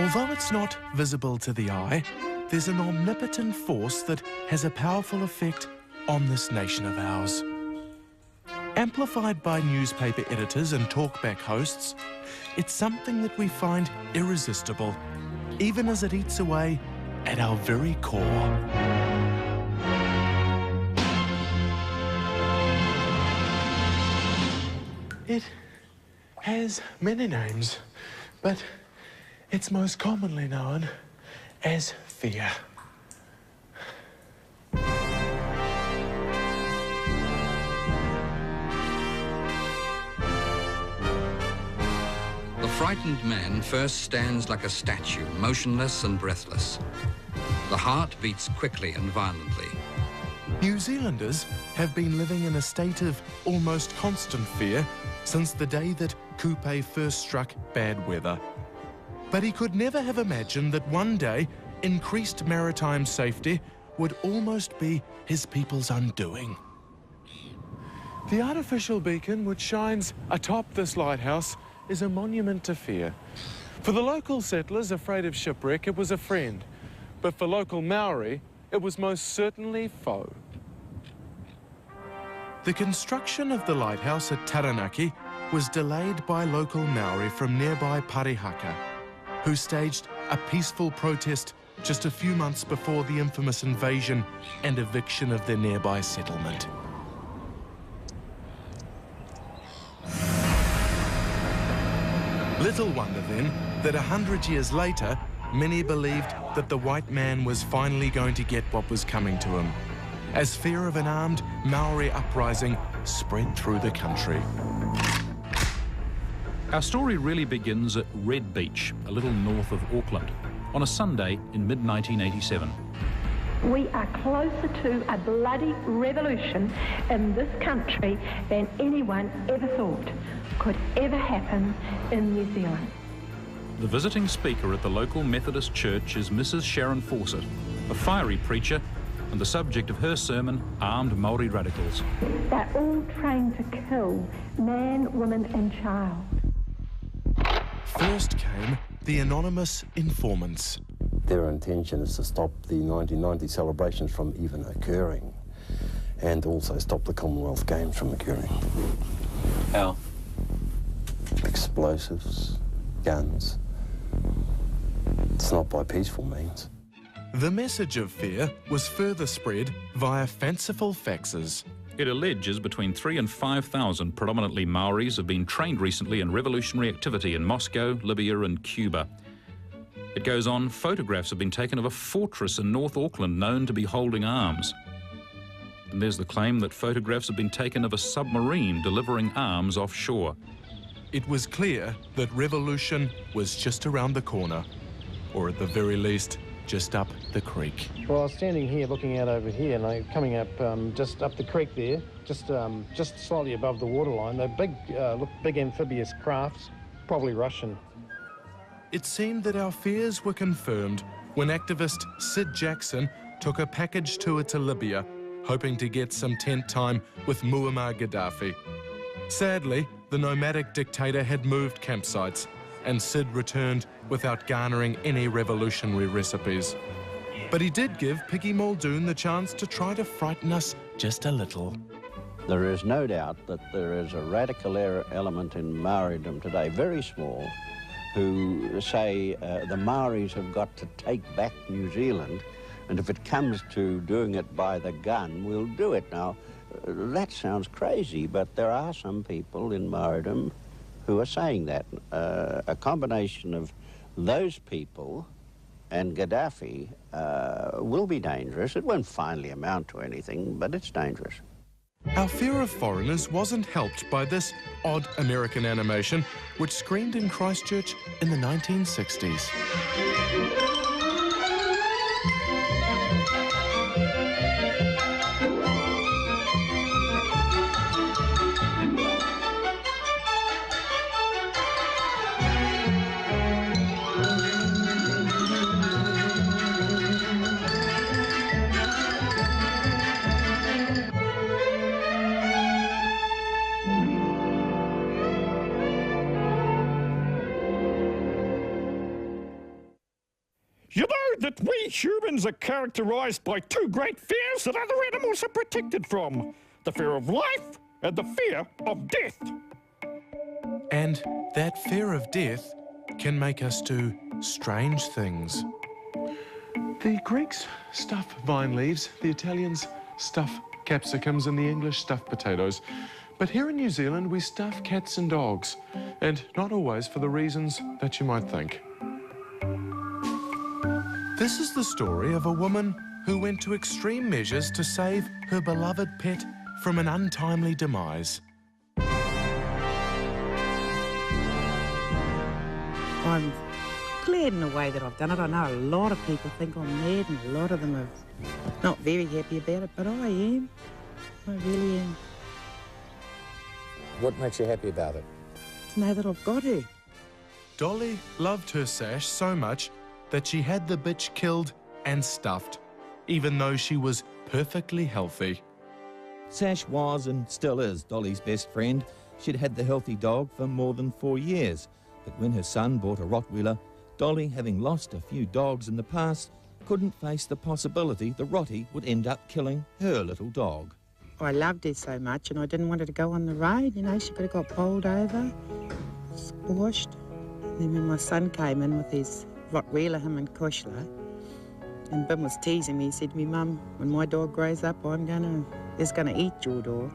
Although it's not visible to the eye, there's an omnipotent force that has a powerful effect on this nation of ours. Amplified by newspaper editors and talkback hosts, it's something that we find irresistible, even as it eats away at our very core. It has many names, but it's most commonly known as fear. The frightened man first stands like a statue, motionless and breathless. The heart beats quickly and violently. New Zealanders have been living in a state of almost constant fear since the day that Kupe first struck bad weather. But he could never have imagined that one day increased maritime safety would almost be his people's undoing. The artificial beacon which shines atop this lighthouse is a monument to fear. For the local settlers afraid of shipwreck, it was a friend. But for local Maori, it was most certainly foe. The construction of the lighthouse at Taranaki was delayed by local Maori from nearby Parihaka, who staged a peaceful protest just a few months before the infamous invasion and eviction of their nearby settlement. Little wonder then that 100 years later, many believed that the white man was finally going to get what was coming to him, as fear of an armed Maori uprising spread through the country. Our story really begins at Red Beach, a little north of Auckland, on a Sunday in mid-1987. We are closer to a bloody revolution in this country than anyone ever thought could ever happen in New Zealand. The visiting speaker at the local Methodist church is Mrs. Sharon Fawcett, a fiery preacher, and the subject of her sermon, Armed Maori Radicals. They're all trained to kill man, woman and child. First came the anonymous informants. Their intention is to stop the 1990 celebrations from even occurring, and also stop the Commonwealth Games from occurring. How? Explosives, guns. It's not by peaceful means. The message of fear was further spread via fanciful faxes. It alleges between 3,000 and 5,000 predominantly Maoris have been trained recently in revolutionary activity in Moscow, Libya and Cuba. It goes on, photographs have been taken of a fortress in North Auckland known to be holding arms. And there's the claim that photographs have been taken of a submarine delivering arms offshore. It was clear that revolution was just around the corner, or at the very least, just up the creek. Well, I was standing here looking out over here, and I'm coming up just up the creek there, just slightly above the waterline. They're big, look, big amphibious crafts, probably Russian. It seemed that our fears were confirmed when activist Sid Jackson took a package tour to Libya, hoping to get some tent time with Muammar Gaddafi. Sadly, the nomadic dictator had moved campsites, and Sid returned without garnering any revolutionary recipes. But he did give Piggy Muldoon the chance to try to frighten us just a little. There is no doubt that there is a radical element in Maoridom today, very small, who say the Maoris have got to take back New Zealand, and if it comes to doing it by the gun, we'll do it. Now, that sounds crazy, but there are some people in Maoridom who are saying that. A combination of those people and Gaddafi will be dangerous. It won't finally amount to anything, but it's dangerous. Our fear of foreigners wasn't helped by this odd American animation which screened in Christchurch in the 1960s. that we humans are characterised by two great fears that other animals are protected from. The fear of life and the fear of death. And that fear of death can make us do strange things. The Greeks stuff vine leaves, the Italians stuff capsicums, and the English stuff potatoes. But here in New Zealand, we stuff cats and dogs, and not always for the reasons that you might think. This is the story of a woman who went to extreme measures to save her beloved pet from an untimely demise. I'm glad in a way that I've done it. I know a lot of people think I'm mad, and a lot of them are not very happy about it, but I am. I really am. What makes you happy about it? To know that I've got her. Dolly loved her Sash so much that she had the bitch killed and stuffed, even though she was perfectly healthy. Sash was and still is Dolly's best friend. She'd had the healthy dog for more than 4 years, but when her son bought a Rottweiler, Dolly, having lost a few dogs in the past, couldn't face the possibility the Rottie would end up killing her little dog. I loved her so much and I didn't want her to go on the road, you know, she could have got bowled over, squashed. And then when my son came in with his Rottweiler, him and Kushler, and Bim was teasing me, he said to me, Mum, when my dog grows up, he's gonna eat your dog.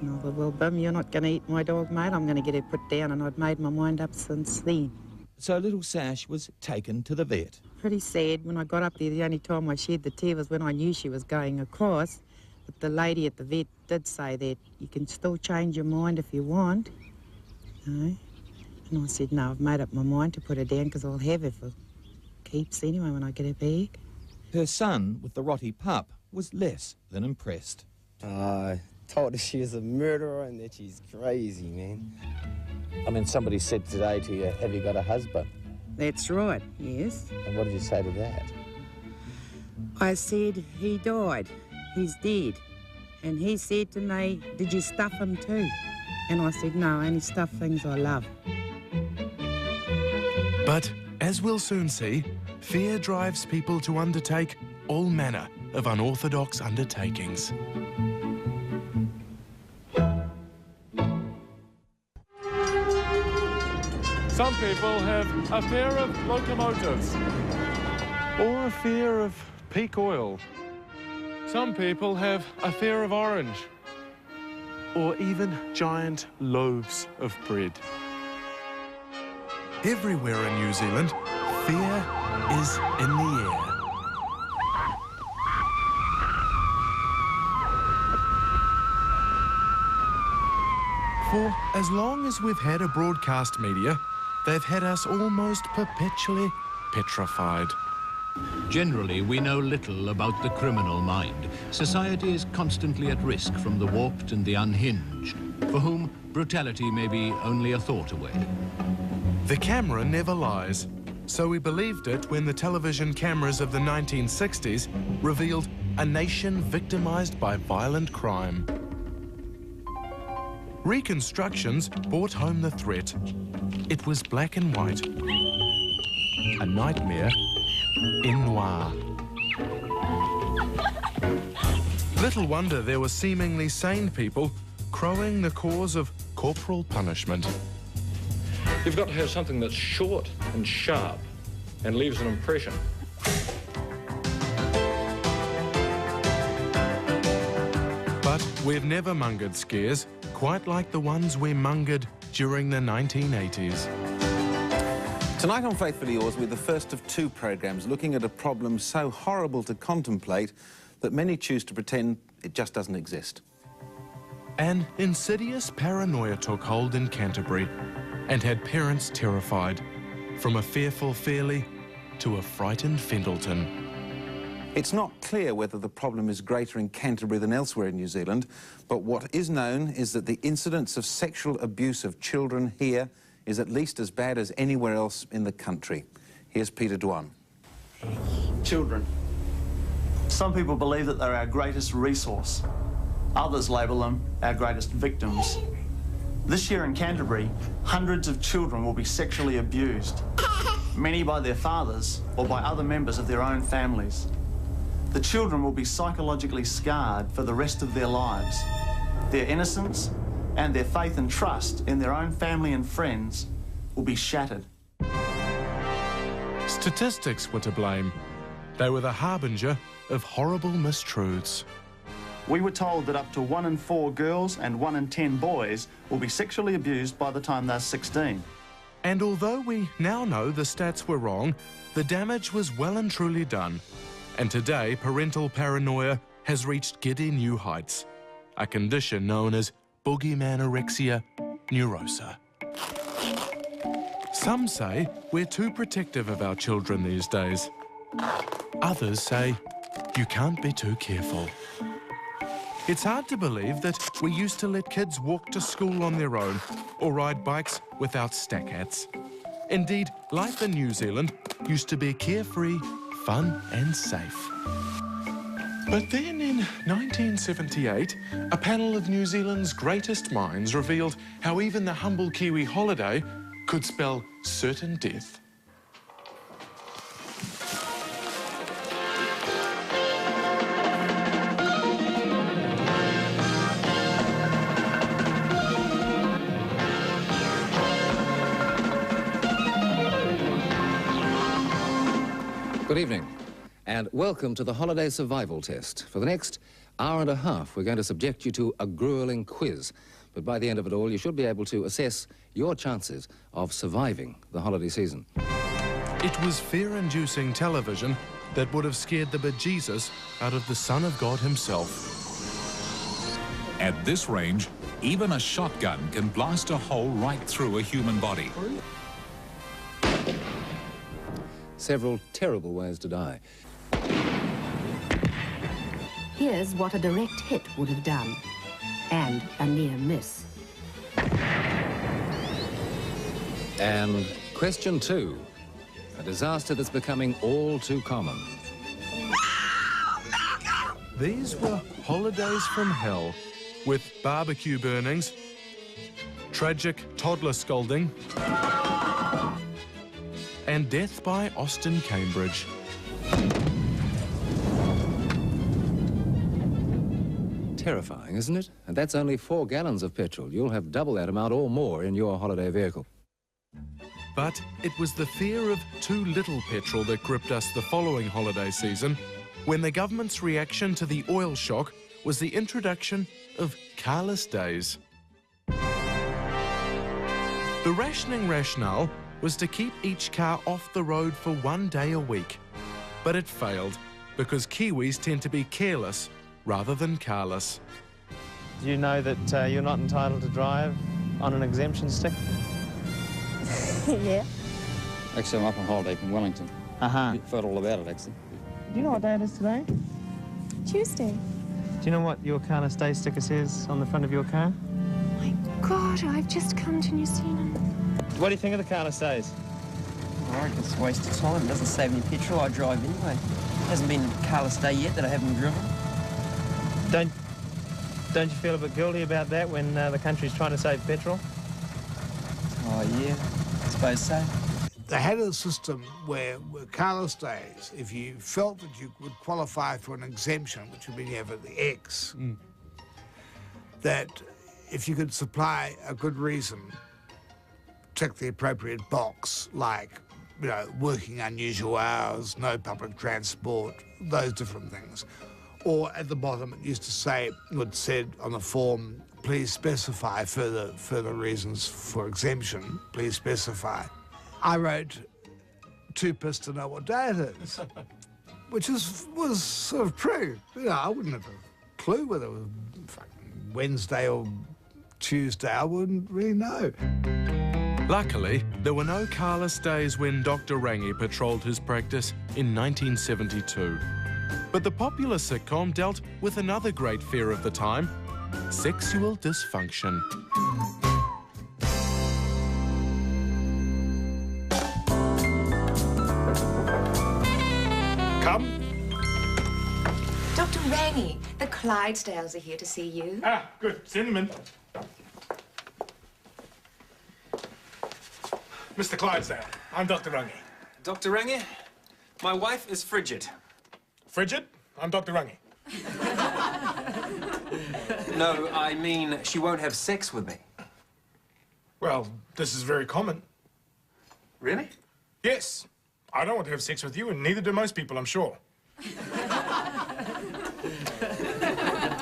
And I thought, well, Bim, you're not gonna eat my dog, mate, I'm gonna get her put down, and I'd made my mind up since then. So little Sash was taken to the vet. Pretty sad. When I got up there, the only time I shed the tear was when I knew she was going across. But the lady at the vet did say that you can still change your mind if you want. You know? And I said, no, I've made up my mind to put her down because I'll have her for keeps anyway when I get her back. Her son, with the Rottie pup, was less than impressed. I told her she was a murderer and that she's crazy, man. I mean, somebody said today to you, have you got a husband? That's right, yes. And what did you say to that? I said, he died. He's dead. And he said to me, did you stuff him too? And I said, no, I only stuff things I love. But, as we'll soon see, fear drives people to undertake all manner of unorthodox undertakings. Some people have a fear of locomotives, or a fear of peak oil. Some people have a fear of orange, or even giant loaves of bread. Everywhere in New Zealand, fear is in the air. For as long as we've had a broadcast media, they've had us almost perpetually petrified. Generally, we know little about the criminal mind. Society is constantly at risk from the warped and the unhinged, for whom brutality may be only a thought away. The camera never lies, so we believed it when the television cameras of the 1960s revealed a nation victimized by violent crime. Reconstructions brought home the threat. It was black and white. A nightmare in noir. Little wonder there were seemingly sane people crowing the cause of corporal punishment. You've got to have something that's short and sharp and leaves an impression. But we've never mungered scares quite like the ones we mungered during the 1980s. Tonight on Faithfully Yours, we're the first of two programmes looking at a problem so horrible to contemplate that many choose to pretend it just doesn't exist. An insidious paranoia took hold in Canterbury and had parents terrified, from a fearful Fairley to a frightened Fendleton. It's not clear whether the problem is greater in Canterbury than elsewhere in New Zealand, but what is known is that the incidence of sexual abuse of children here is at least as bad as anywhere else in the country. Here's Peter Dwan. Children. Some people believe that they're our greatest resource. Others label them our greatest victims. This year in Canterbury, hundreds of children will be sexually abused. many by their fathers or by other members of their own families. The children will be psychologically scarred for the rest of their lives. Their innocence and their faith and trust in their own family and friends will be shattered. Statistics were to blame. They were the harbinger of horrible mistruths. We were told that up to 1 in 4 girls and 1 in 10 boys will be sexually abused by the time they're 16. And although we now know the stats were wrong, the damage was well and truly done. And today, parental paranoia has reached giddy new heights, a condition known as boogeyman anorexia neurosa. Some say we're too protective of our children these days. Others say you can't be too careful. It's hard to believe that we used to let kids walk to school on their own or ride bikes without stack hats. Indeed, life in New Zealand used to be carefree, fun and safe. But then in 1978, a panel of New Zealand's greatest minds revealed how even the humble Kiwi holiday could spell certain death. Good evening, and welcome to the Holiday Survival Test. For the next hour and a half, we're going to subject you to a grueling quiz. But by the end of it all, you should be able to assess your chances of surviving the holiday season. It was fear-inducing television that would have scared the bejesus out of the Son of God himself. At this range, even a shotgun can blast a hole right through a human body. Several terrible ways to die. Here's what a direct hit would have done, and a near miss. And question 2, a disaster that's becoming all too common. These were holidays from hell, with barbecue burnings, tragic toddler scolding, and death by Austin, Cambridge. Terrifying, isn't it? And that's only 4 gallons of petrol. You'll have double that amount or more in your holiday vehicle. But it was the fear of too little petrol that gripped us the following holiday season, when the government's reaction to the oil shock was the introduction of carless days. The rationing rationale was to keep each car off the road for 1 day a week. But it failed, because Kiwis tend to be careless rather than carless. Do you know that you're not entitled to drive on an exemption stick? Yeah. Actually, I'm up on holiday from Wellington. You've heard all about it, actually. Do you know what day it is today? Tuesday. Do you know what your carless day sticker says on the front of your car? My God, I've just come to New Zealand. What do you think of the carless days? I reckon it's a waste of time. It doesn't save any petrol. I drive anyway. Hasn't been a carless day yet that I haven't driven. Don't you feel a bit guilty about that when the country's trying to save petrol? Oh, yeah. I suppose so. They had a system where carless days, if you felt that you would qualify for an exemption, which would mean you have the X, that if you could supply a good reason, tick the appropriate box, like, you know, working unusual hours, no public transport, those different things. Or at the bottom it used to say, it said on the form, please specify further reasons for exemption, please specify. I wrote 2 piss to know what day it is, which was sort of true. You know, I wouldn't have a clue whether it was Wednesday or Tuesday. I wouldn't really know. Luckily, there were no carless days when Dr. Rangi patrolled his practice in 1972. But the popular sitcom dealt with another great fear of the time, sexual dysfunction. Come. Dr. Rangi, the Clydesdales are here to see you. Ah, good. Send them in. Mr. Clydesdale, I'm Dr. Rangi. Dr. Rangi, my wife is frigid. Frigid? I'm Dr. Rangi. No, I mean she won't have sex with me. Well, this is very common. Really? Yes. I don't want to have sex with you, and neither do most people, I'm sure.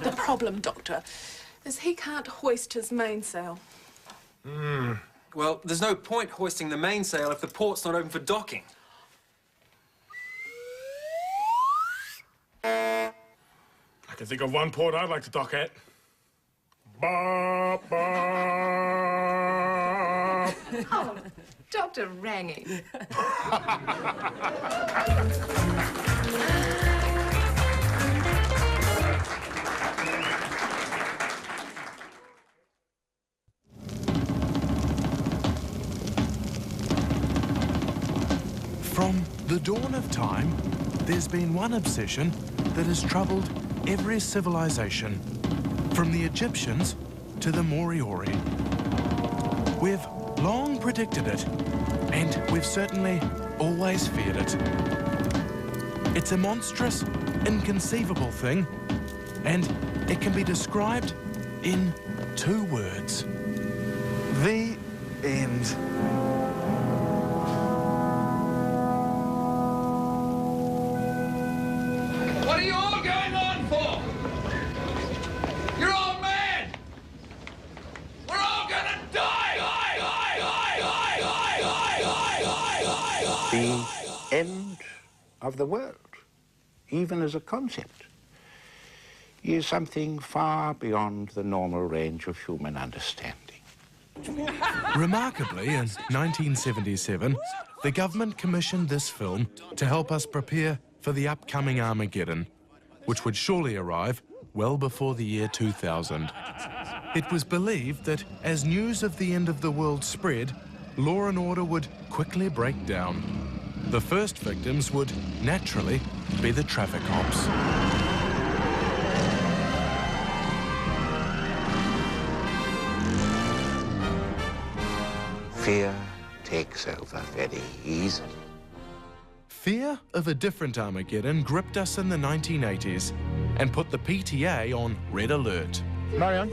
The problem, Doctor, is he can't hoist his mainsail. Well, there's no point hoisting the mainsail if the port's not open for docking. I can think of one port I'd like to dock at. Ba, ba. Oh, Dr. Rangi. From the dawn of time, there's been one obsession that has troubled every civilization, from the Egyptians to the Moriori. We've long predicted it, and we've certainly always feared it. It's a monstrous, inconceivable thing, and it can be described in 2 words. The end. What are you all going on for? You're all mad! We're all gonna die! The end of the world, even as a concept, is something far beyond the normal range of human understanding. Remarkably, in 1977, the government commissioned this film to help us prepare for the upcoming Armageddon, which would surely arrive well before the year 2000. It was believed that as news of the end of the world spread, law and order would quickly break down. The first victims would naturally be the traffic cops. Fear takes over very easily. Fear of a different Armageddon gripped us in the 1980s and put the PTA on red alert. Marianne,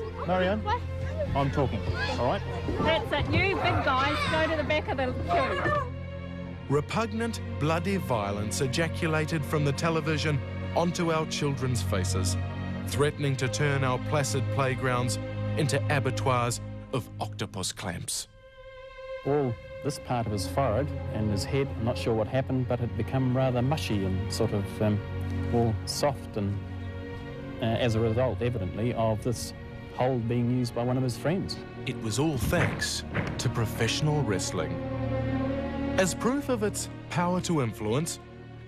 What? I'm talking, all right? That's it. You big guys, go to the back of the queue. Repugnant, bloody violence ejaculated from the television onto our children's faces, threatening to turn our placid playgrounds into abattoirs of octopus clamps. All this part of his forehead and his head, I'm not sure what happened, but it became rather mushy and sort of all soft, and as a result, evidently, of this hole being used by one of his friends. It was all thanks to professional wrestling. As proof of its power to influence,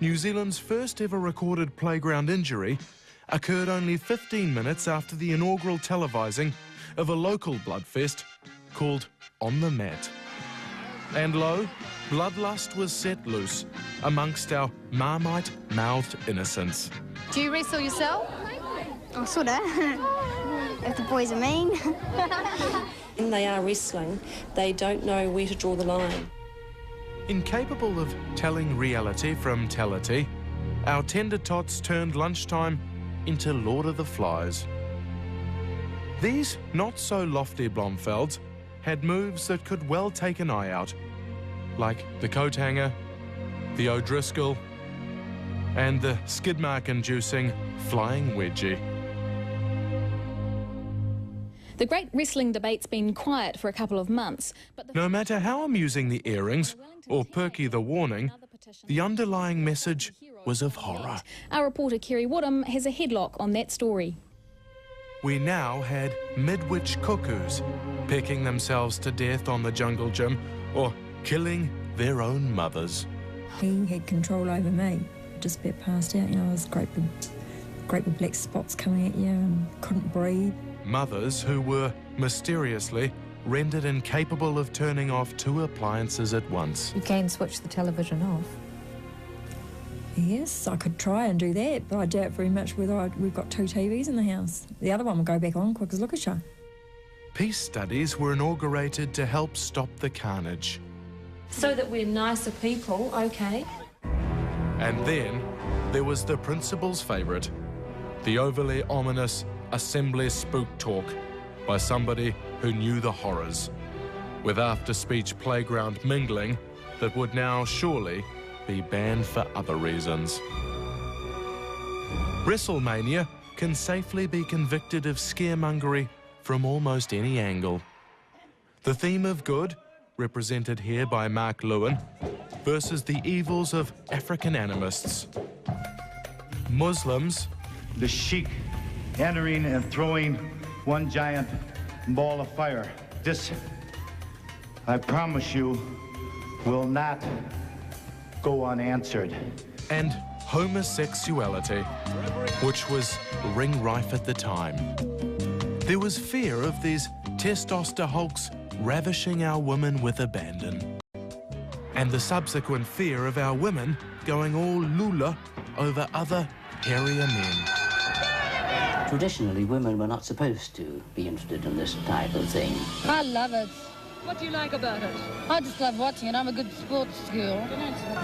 New Zealand's first ever recorded playground injury occurred only 15 minutes after the inaugural televising of a local bloodfest called On the Mat. And lo, bloodlust was set loose amongst our Marmite-mouthed innocents. Do you wrestle yourself? Oh, sorta. If the boys are mean. When they are wrestling, they don't know where to draw the line. Incapable of telling reality from tellity, our tender tots turned lunchtime into Lord of the Flies. These not-so-lofty Blomfelds had moves that could well take an eye out, like the coat hanger, the O'Driscoll, and the skid mark-inducing flying wedgie. The great wrestling debate's been quiet for a couple of months, but no matter how amusing the airings or perky the warning, the underlying message was of horror. Our reporter Kerry Woodham has a headlock on that story. We now had mid-witch cuckoos pecking themselves to death on the jungle gym or killing their own mothers. He had control over me, just a bit passed out, you know, I was great big black spots coming at you and couldn't breathe. Mothers who were mysteriously rendered incapable of turning off 2 appliances at once. You can switch the television off. Yes, I could try and do that, but I doubt very much whether we've got 2 TVs in the house. The other one will go back on quick as look at you. Peace studies were inaugurated to help stop the carnage. So that we're nicer people, okay. And then there was the principal's favourite, the overly ominous Assembly spook talk by somebody who knew the horrors, with after-speech playground mingling that would now surely be banned for other reasons. WrestleMania can safely be convicted of scaremongery from almost any angle. The theme of good, represented here by Mark Lewin, versus the evils of African animists. Muslims, the sheik entering and throwing one giant ball of fire. This, I promise you, will not go unanswered. And homosexuality, which was ring rife at the time. There was fear of these testosterone ravishing our women with abandon, and the subsequent fear of our women going all lula over other hairier men. Traditionally, women were not supposed to be interested in this type of thing. I love it. What do you like about it? I just love watching it. I'm a good sports girl.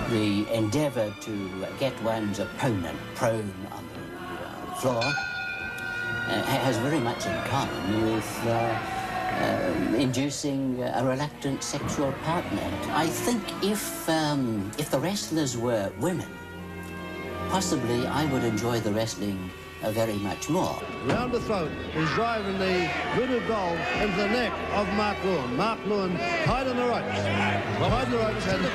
The endeavour to get one's opponent prone on the floor has very much in common with inducing a reluctant sexual partner. I think if the wrestlers were women, possibly I would enjoy the wrestling very much more. Round the throat is driving the voodoo doll into the neck of Mark Lewin. Mark Lewin tied on the ropes. Tied on the ropes and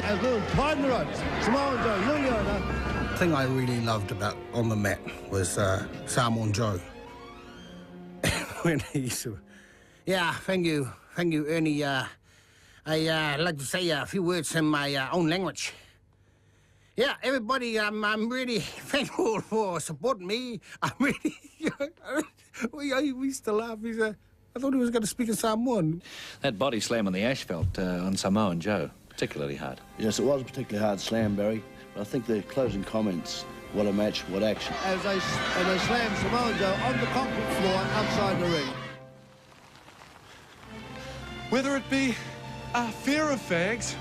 as Lewin tied on the ropes. Samoa Joe, Liliana. The thing I really loved about on the mat was Samoa Joe. When he said, yeah, thank you, Ernie. I'd like to say a few words in my own language. Yeah, everybody, I'm really thankful for supporting me. I'm really... we used to laugh. I thought he was going to speak in Samoan. That body slam on the asphalt on Samoa Joe, particularly hard. Yes, it was a particularly hard slam, Barry. But I think the closing comments, what a match, what action. As they slam Samoa Joe on the concrete floor outside the ring. Whether it be a fear of fags,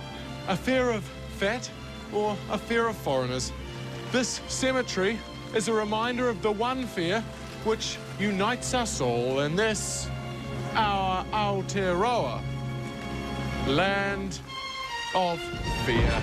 a fear of fat, or a fear of foreigners, this cemetery is a reminder of the one fear which unites us all in this, our Aotearoa, land of fear.